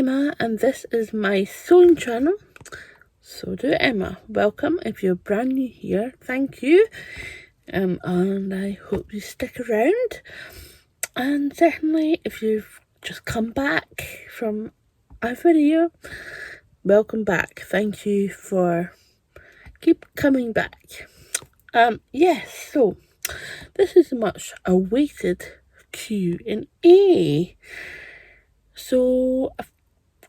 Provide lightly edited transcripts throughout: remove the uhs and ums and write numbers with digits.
Emma, and this is my sewing channel. So do Emma. Welcome. If you're brand new here, thank you. And I hope you stick around. And certainly if you've just come back from a video, welcome back. Thank you for keep coming back. Yes, so this is a much awaited Q&A. So a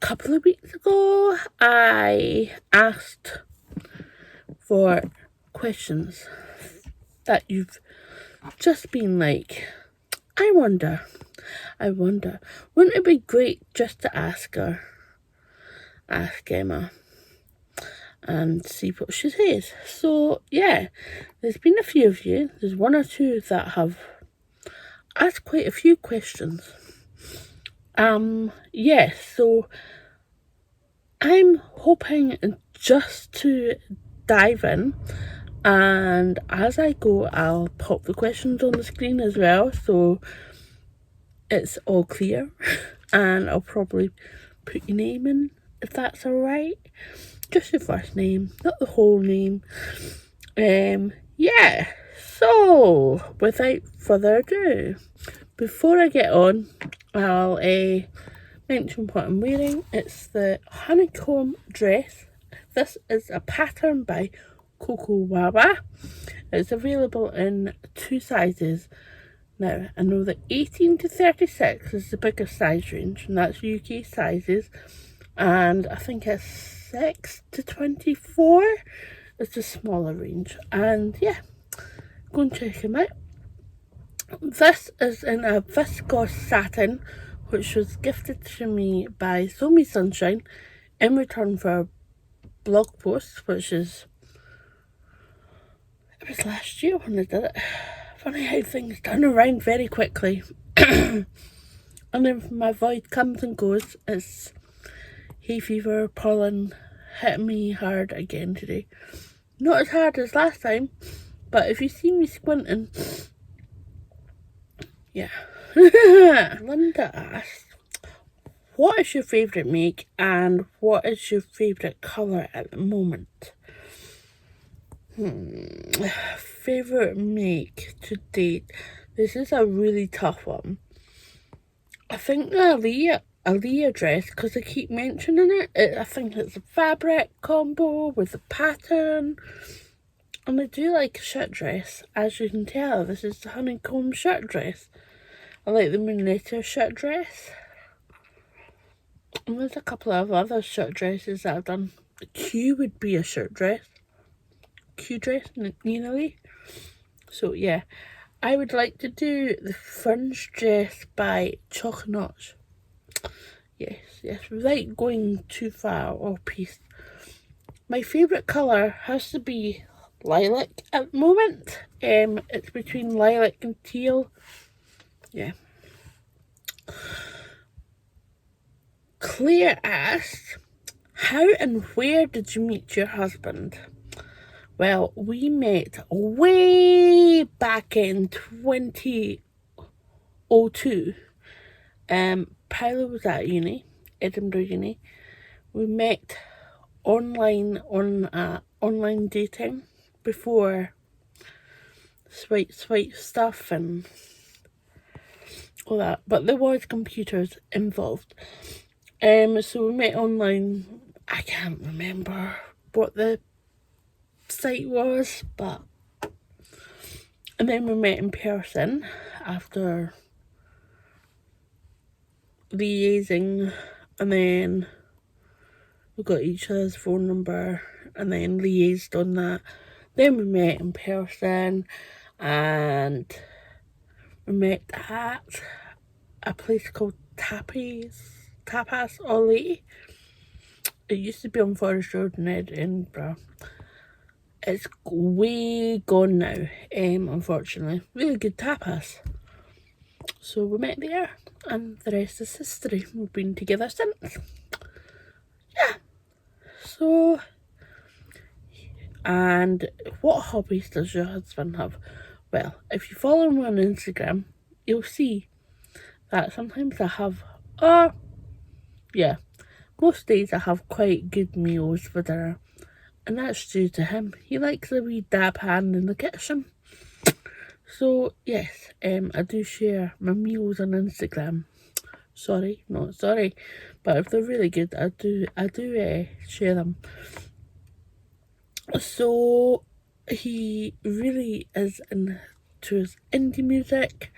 couple of weeks ago I asked for questions that you've just been like, I wonder, wouldn't it be great just to ask Emma and see what she says? So yeah, there's been a few of you, there's one or two that have asked quite a few questions. Yes, so I'm hoping just to dive in, and as I go I'll pop the questions on the screen as well so it's all clear, and I'll probably put your name in if that's alright, just your first name, not the whole name. Yeah, so without further ado, before I get on, I'll mention what I'm wearing. It's the Honeycomb Dress. This is a pattern by Coco Wawa. It's available in 2 sizes. Now, I know that 18 to 36 is the biggest size range, and that's UK sizes. And I think it's 6 to 24 is the smaller range. And yeah, go and check them out. This is in a viscose satin, which was gifted to me by Sew Me Sunshine in return for a blog post, which is, it was last year when I did it. Funny how things turn around very quickly. And then my void comes and goes. It's hay fever, pollen hitting me hard again today. Not as hard as last time, but if you see me squinting, yeah. Linda asked, what is your favourite make and what is your favourite colour at the moment? Favourite make to date. This is a really tough one. I think the Aaliyah dress, because I keep mentioning it. I think it's a fabric combo with the pattern. And I do like a shirt dress. As you can tell, this is the honeycomb shirt dress. I like the Moonlighter shirt dress. And there's a couple of other shirt dresses that I've done. The Q would be a shirt dress. Q dress, Nina Lee. So yeah, I would like to do the fringe dress by Chalk Notch. Yes, without going too far off piece. My favourite colour has to be lilac at the moment. It's between lilac and teal. Yeah. Claire asked, how and where did you meet your husband? Well, we met way back in 2002. Paolo was at uni, Edinburgh Uni. We met online on online dating before swipe stuff and all that, but there was computers involved. So we met online. I can't remember what the site was, but and then we met in person after liaising, and then we got each other's phone number and then liaised on that. Then we met in person, and we met at a place called Tapas Ollie. It used to be on Forest Road in Edinburgh. It's way gone now, unfortunately. Really good tapas. So we met there, and the rest is history. We've been together since. Yeah. So, and what hobbies does your husband have? Well, if you follow me on Instagram, you'll see that sometimes I have, yeah, Most days I have quite good meals for dinner, and that's due to him. He likes a wee dab hand in the kitchen. So yes, I do share my meals on Instagram. Sorry, not sorry, but if they're really good, I do share them. So he really is into his indie music.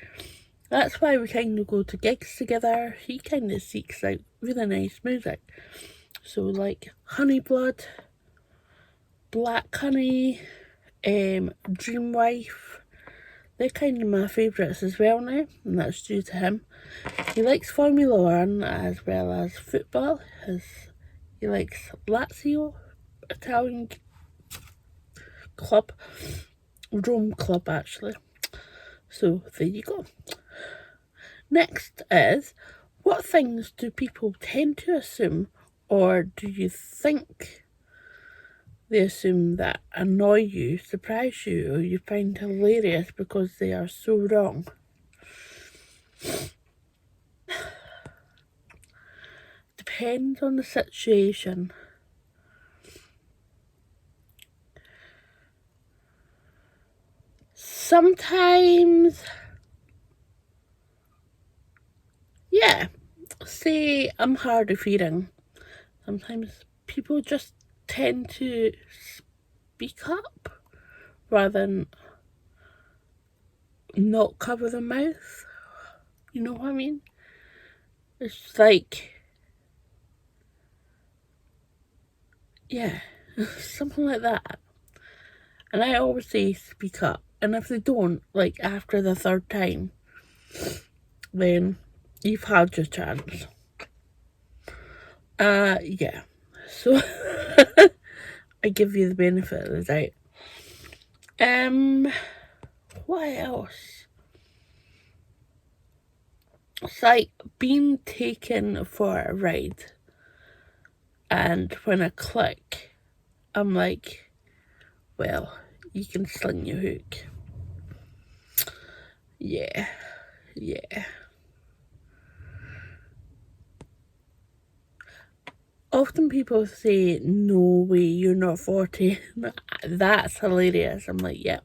That's why we kind of go to gigs together. He kind of seeks out really nice music. So like Honey Blood, Black Honey, Dream Wife. They're kind of my favourites as well now, and that's due to him. He likes Formula One as well as football. He likes Lazio, Italian club, Rome club actually. So there you go. Next is, what things do people tend to assume, or do you think they assume that annoy you, surprise you, or you find hilarious because they are so wrong? Depends on the situation. Sometimes, yeah, say I'm hard of hearing. Sometimes people just tend to speak up rather than not cover their mouth. You know what I mean? It's like, yeah, something like that. And I always say speak up. And if they don't, like after the third time, then you've had your chance. Yeah. So I give you the benefit of the doubt. What else? It's like being taken for a ride, and when I click, I'm like, well, you can sling your hook. Yeah. Often people say, no way, you're not 40. That's hilarious. I'm like, yep.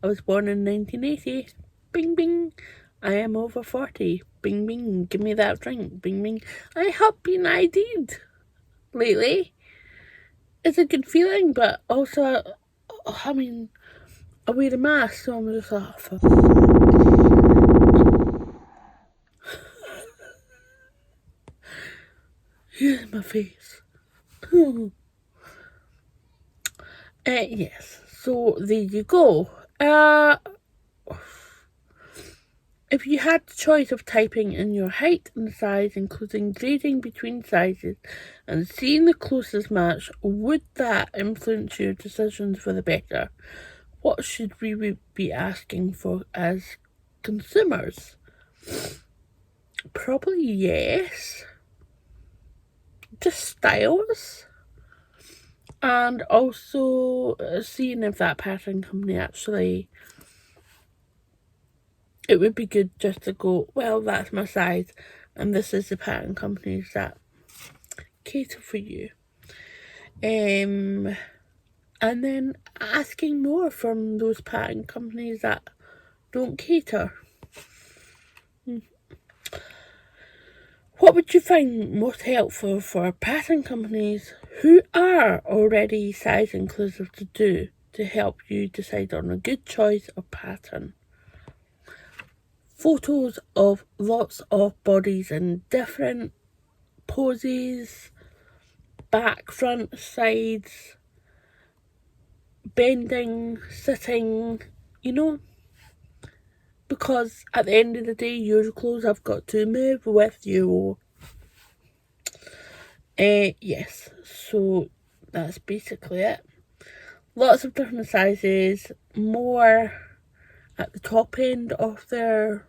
I was born in 1980. Bing, bing. I am over 40. Bing, bing. Give me that drink. Bing, bing. I have been ID'd lately. It's a good feeling, but also, I mean, I wear a mask, so I'm just like, fuck. Here's my face. Yes, so there you go. If you had the choice of typing in your height and size, including grading between sizes, and seeing the closest match, would that influence your decisions for the better? What should we be asking for as consumers? Probably yes. Just styles. And also seeing if that pattern company actually, it would be good just to go, well, that's my size, and this is the pattern companies that cater for you. And then asking more from those pattern companies that don't cater. What would you find most helpful for pattern companies who are already size inclusive to do to help you decide on a good choice of pattern? Photos of lots of bodies in different poses, back, front, sides, bending, sitting, because at the end of the day, your clothes have got to move with you. Yes, so that's basically it. Lots of different sizes, more at the top end of their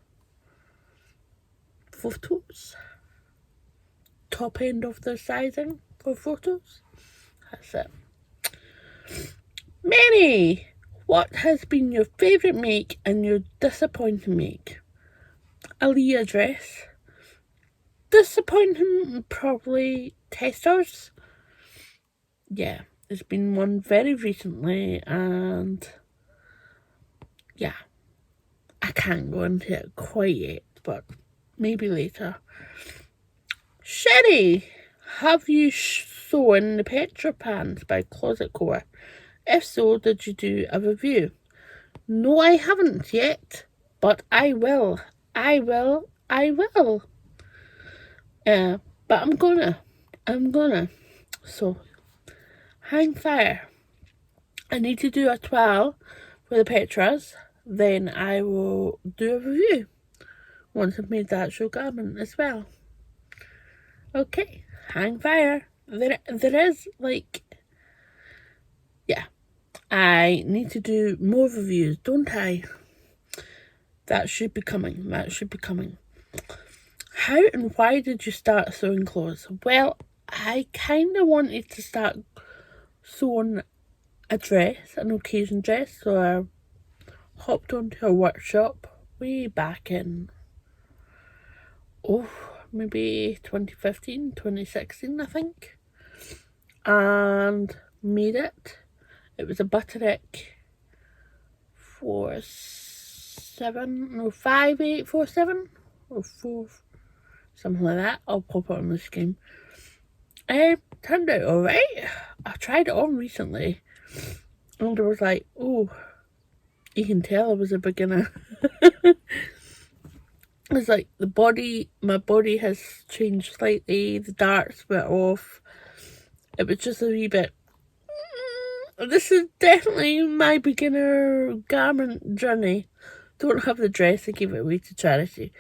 photos. Top end of their sizing for photos. That's it. Mary, what has been your favourite make and your disappointing make? Aaliyah dress, disappointing, probably testers. Yeah, there's been one very recently, and yeah, I can't go into it quite yet, but maybe later. Sherry, have you sewn the Petra Pants by Closet Core? If so, did you do a review? No, I haven't yet, but I will. I will. But I'm gonna. So, hang fire. I need to do a trial for the Petras, then I will do a review once I've made the actual garment as well. Okay, hang fire. There is I need to do more reviews, don't I? That should be coming. How and why did you start sewing clothes? Well, I kind of wanted to start sewing a dress, an occasion dress, so I hopped onto a workshop way back in, maybe 2015, 2016, I think, and made it. It was a Butterick 5847 or 4, something like that. I'll pop it on the screen. Turned out alright. I tried it on recently, and I was like, oh, you can tell I was a beginner. It's like my body has changed slightly, the darts went off. It was just a wee bit, this is definitely my beginner garment journey. Don't have the dress, I gave it away to charity.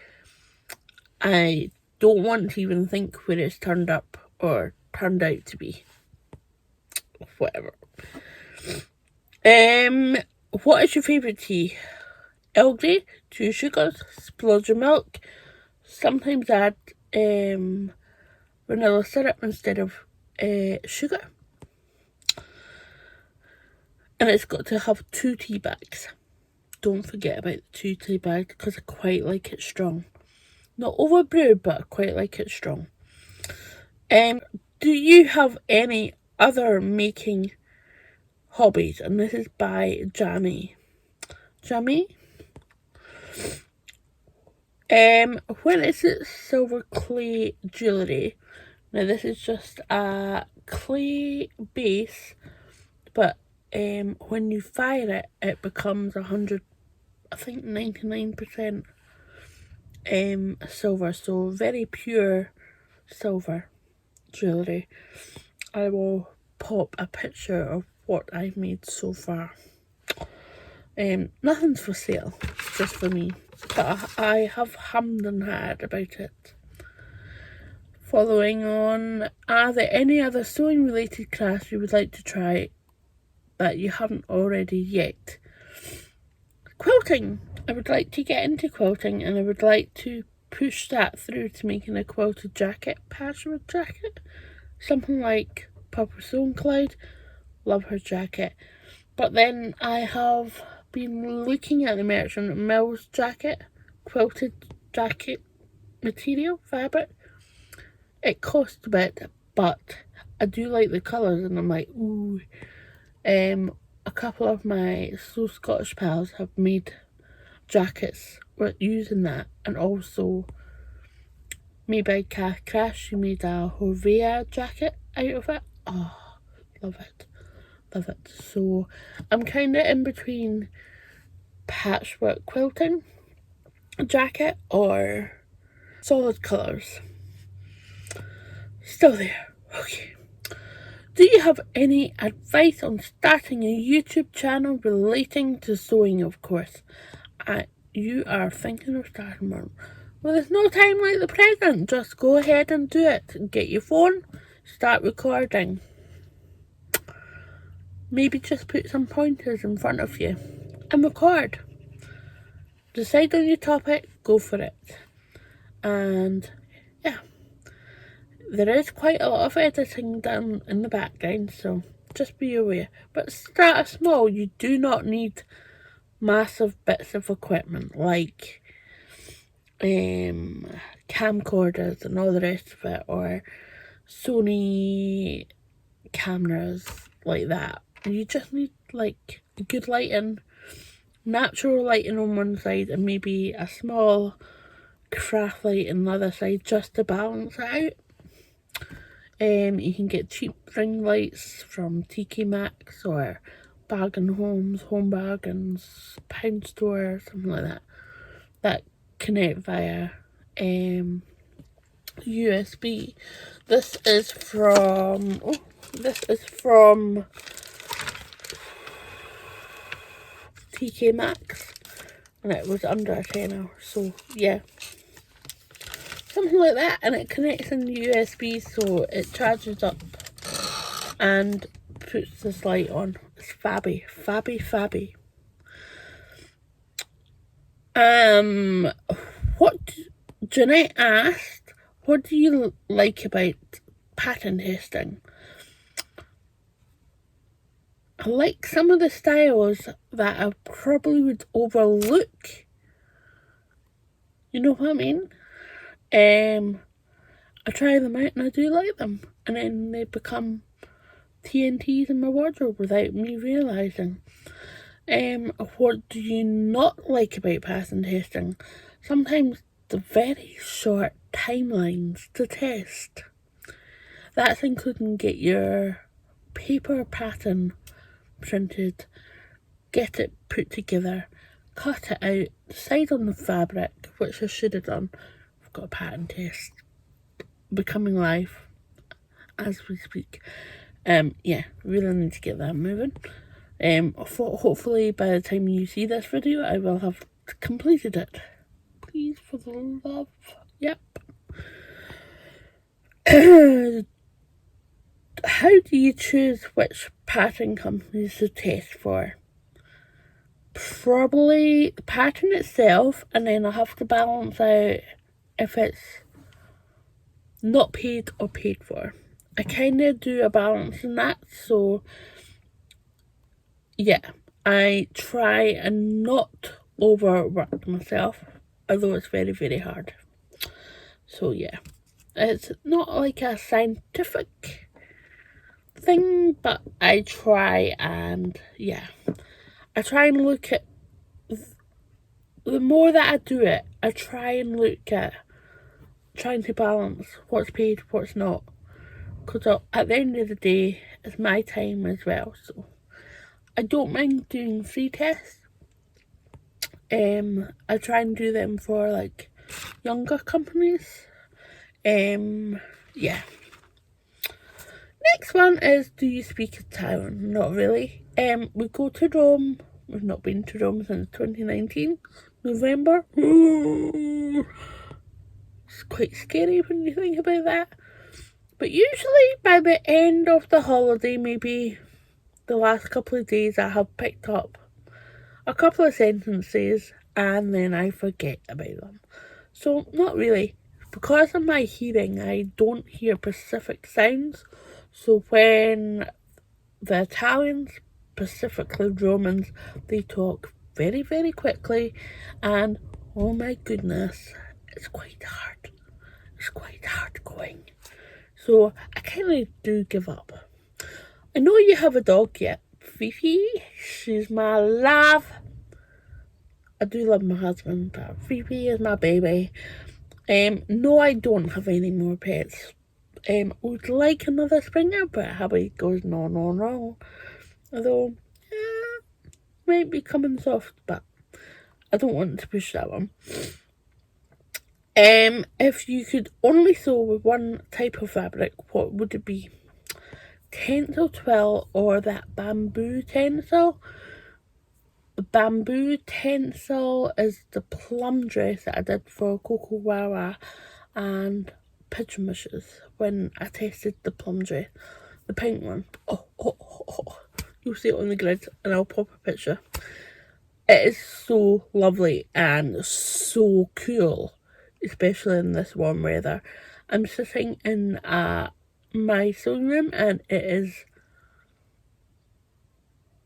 I don't want to even think where it's turned up or turned out to be. Whatever. What is your favourite tea? Earl Grey, 2 sugars, splodge of milk. Sometimes add vanilla syrup instead of sugar. And it's got to have 2 tea bags. Don't forget about the 2 tea bags because I quite like it strong. Not overbrewed, but I quite like it strong. Do you have any other making hobbies? And this is by Jamie. When is it silver clay jewellery? Now this is just a clay base, but when you fire it, it becomes 99% silver, so very pure silver jewellery. I will pop a picture of what I've made so far. Nothing's for sale, it's just for me, but I have hummed and had about it. Following on, are there any other sewing related crafts you would like to try that you haven't already yet? Quilting. I would like to get into quilting, and I would like to push that through to making a quilted jacket, patchwork jacket, something like Papa Sewing Cloud. Love her jacket. But then I have been looking at the Merchant Mills jacket, quilted jacket material, fabric. It costs a bit, but I do like the colours, and I'm like, ooh. A couple of my Slow Scottish pals have made jackets using that, and also made by Crash, she made a Horvea jacket out of it. Oh, love it. So I'm kind of in between patchwork quilting jacket or solid colours. Still there. Okay. Do you have any advice on starting a YouTube channel relating to sewing, of course? You are thinking of starting one. Well, there's no time like the present. Just go ahead and do it. Get your phone, start recording. Maybe just put some pointers in front of you and record. Decide on your topic, go for it. And yeah. There is quite a lot of editing done in the background, so just be aware. But start small. You do not need massive bits of equipment like camcorders and all the rest of it, or Sony cameras like that. You just need like good lighting, natural lighting on one side, and maybe a small craft light on the other side just to balance it out. You can get cheap ring lights from TK Maxx or Bag and Homes, Home Bargains, Pound Store, something like that, that connect via USB. This is from TK Maxx, and it was under a tenner, so yeah, something like that. And it connects in USB, so it charges up and puts this light on. It's fabby. What Jeanette asked, what do you like about pattern testing? I like some of the styles that I probably would overlook. You know what I mean? I try them out and I do like them, and then they become TNTs in my wardrobe without me realising. What do you not like about pattern testing? Sometimes the very short timelines to test. That's including get your paper pattern printed, get it put together, cut it out, decide on the fabric, which I should have done. I've got a pattern test becoming live as we speak. Yeah, really need to get that moving. Hopefully by the time you see this video, I will have completed it. Please, for the love. Yep. How do you choose which pattern companies to test for? Probably the pattern itself, and then I'll have to balance out if it's not paid or paid for. I kind of do a balance in that, so yeah, I try and not overwork myself, although it's very, very hard. So yeah, it's not like a scientific thing, but I try, and yeah, I try and look at, the more that I do it, I try and look at trying to balance what's paid, what's not, because at the end of the day, it's my time as well, so I don't mind doing free tests. I try and do them for like younger companies. Yeah. Next one is, do you speak Italian? Not really. We go to Rome. We've not been to Rome since 2019, November. It's quite scary when you think about that. But usually by the end of the holiday, maybe the last couple of days, I have picked up a couple of sentences and then I forget about them. So not really. Because of my hearing, I don't hear specific sounds. So when the Italians, specifically Romans, they talk very, very quickly, and oh my goodness, it's quite hard. It's quite hard going. So I kind of do give up. I know you have a dog yet, Fifi. She's my love. I do love my husband, but Fifi is my baby. No, I don't have any more pets. Would like another Springer, but hubby goes no. Although, might be coming soft, but I don't want to push that one. If you could only sew with one type of fabric, what would it be? Tencel twill or that bamboo tencel? The bamboo tencel is the plum dress that I did for Coco Wawa and Pigeon Wishes when I tested the plum dress, the pink one. Oh. You'll see it on the grid and I'll pop a picture. It is so lovely and so cool, especially in this warm weather. I'm sitting in my sewing room and it is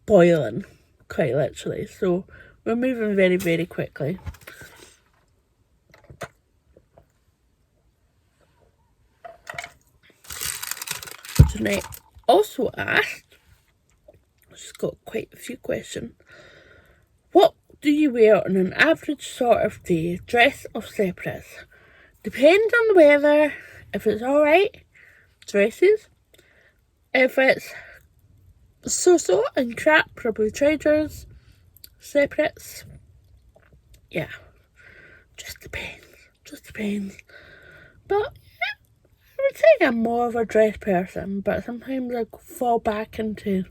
boiling, quite literally. So we're moving very, very quickly. Jeanette also asked, she's got quite a few questions. What do you wear on an average sort of day, dress or separates? Depends on the weather. If it's alright, dresses. If it's so and crap, probably trousers, separates. Yeah, just depends. But I would say I'm more of a dress person, but sometimes I fall back into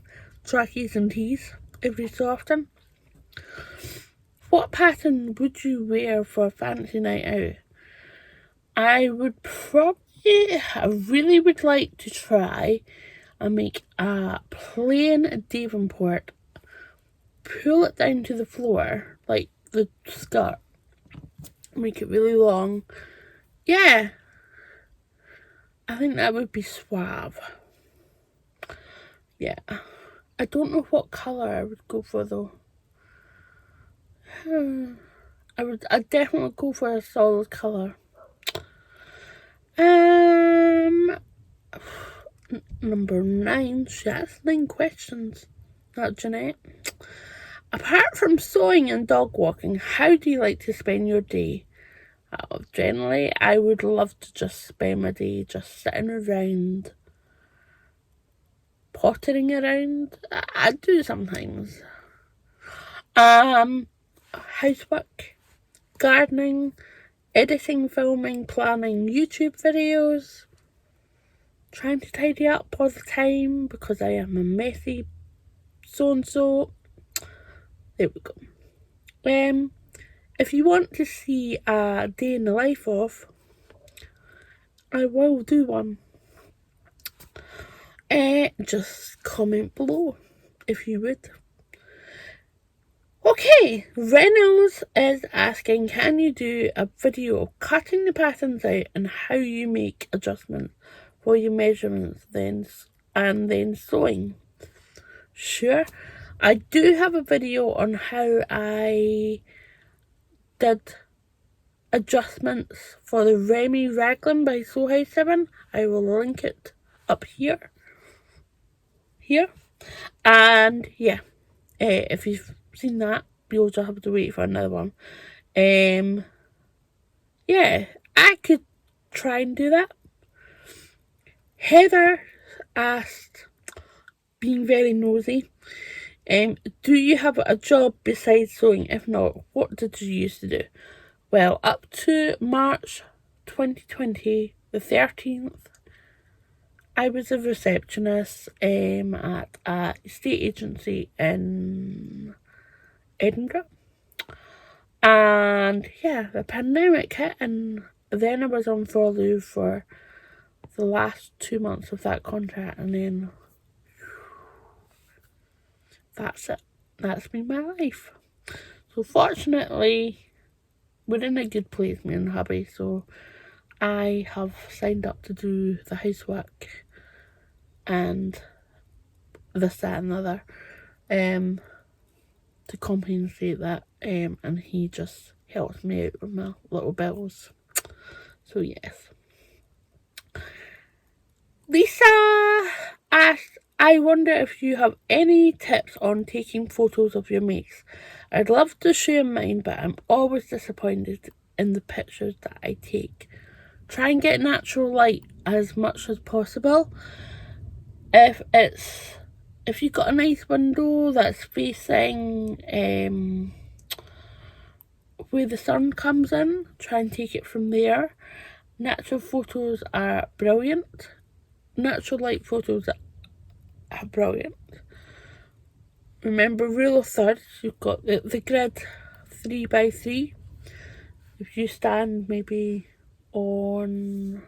trackies and tees every so often. What pattern would you wear for a fancy night out? I really would like to try and make a plain Davenport, pull it down to the floor, like the skirt, make it really long. Yeah, I think that would be suave. Yeah, I don't know what colour I would go for though. I'd definitely go for a solid colour. Number 9, she asked 9 questions. That Jeanette. Apart from sewing and dog walking, how do you like to spend your day? Generally, I would love to just spend my day just sitting around, pottering around. I do sometimes. Housework, gardening, editing, filming, planning YouTube videos, trying to tidy up all the time because I am a messy so-and-so. There we go. If you want to see a day in the life of, I will do one. Just comment below if you would. Okay, Reynolds is asking, can you do a video of cutting the patterns out and how you make adjustments for your measurements and then sewing? Sure, I do have a video on how I did adjustments for the Remy Raglan by Sew House 7. I will link it up here. And yeah, if you've seen that, you'll just have to wait for another one. Yeah, I could try and do that. Heather asked, being very nosy, do you have a job besides sewing? If not, what did you used to do? Well, up to March 2020, the 13th, I was a receptionist at a estate agency in Edinburgh. And yeah, the pandemic hit, and then I was on furlough for the last 2 months of that contract, and then that's it. That's been my life. So fortunately, we're in a good place, me and hubby, so I have signed up to do the housework and this, that and the other to compensate that, and he just helps me out with my little bills. So yes. Lisa asked, I wonder if you have any tips on taking photos of your makes. I'd love to share mine, but I'm always disappointed in the pictures that I take. Try and get natural light as much as possible. If you've got a nice window that's facing where the sun comes in, try and take it from there. Natural photos are brilliant. Natural light photos are brilliant. Remember, rule of thirds, you've got the grid 3x3. If you stand maybe on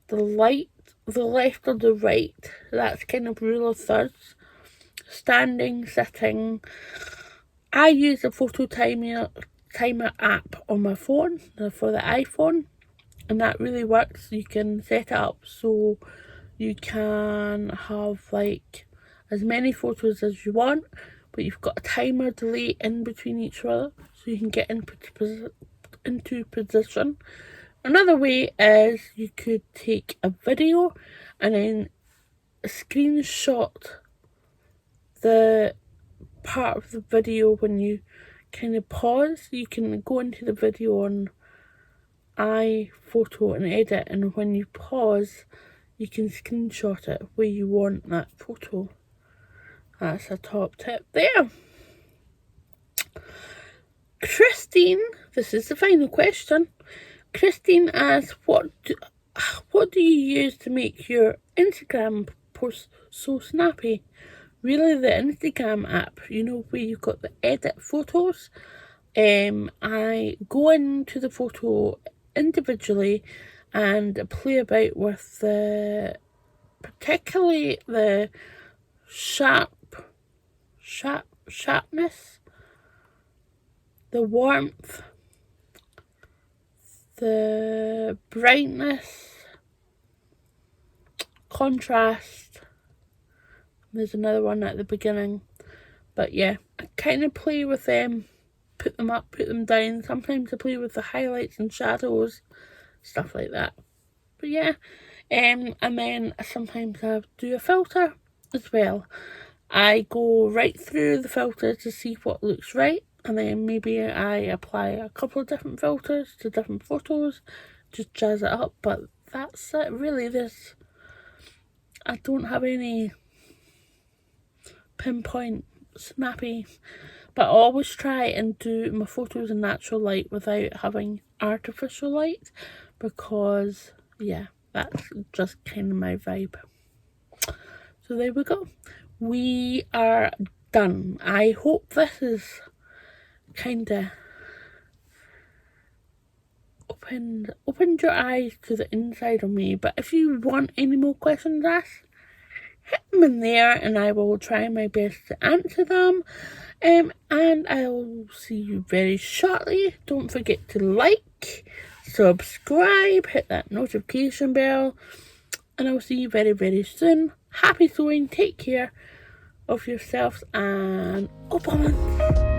the left or the right, that's kind of rule of thirds. Standing, sitting. I use a photo timer app on my phone, for the iPhone, and that really works. You can set it up so you can have like as many photos as you want, but you've got a timer delay in between each other so you can get into position Another way is you could take a video and then screenshot the part of the video when you kind of pause. You can go into the video on iPhoto and edit, and when you pause you can screenshot it where you want that photo. That's a top tip there. Christine, this is the final question. Christine asks, what do you use to make your Instagram posts so snappy? Really, the Instagram app, you know, where you've got the edit photos. I go into the photo individually and play about with particularly the sharpness, the warmth, the brightness, contrast. There's another one at the beginning, but yeah, I kind of play with them, put them up, put them down. Sometimes I play with the highlights and shadows, stuff like that. But yeah, and then sometimes I do a filter as well. I go right through the filter to see what looks right, and then maybe I apply a couple of different filters to different photos, just jazz it up. But that's it really. I don't have any pinpoint snappy, but I always try and do my photos in natural light without having artificial light, because yeah, that's just kind of my vibe. So there we go, we are done. I hope this is kind of opened your eyes to the inside of me. But if you want any more questions asked, hit them in there and I will try my best to answer them. And I'll see you very shortly. Don't forget to like, subscribe, hit that notification bell, and I'll see you very, very soon. Happy sewing, take care of yourselves, and Bobbins.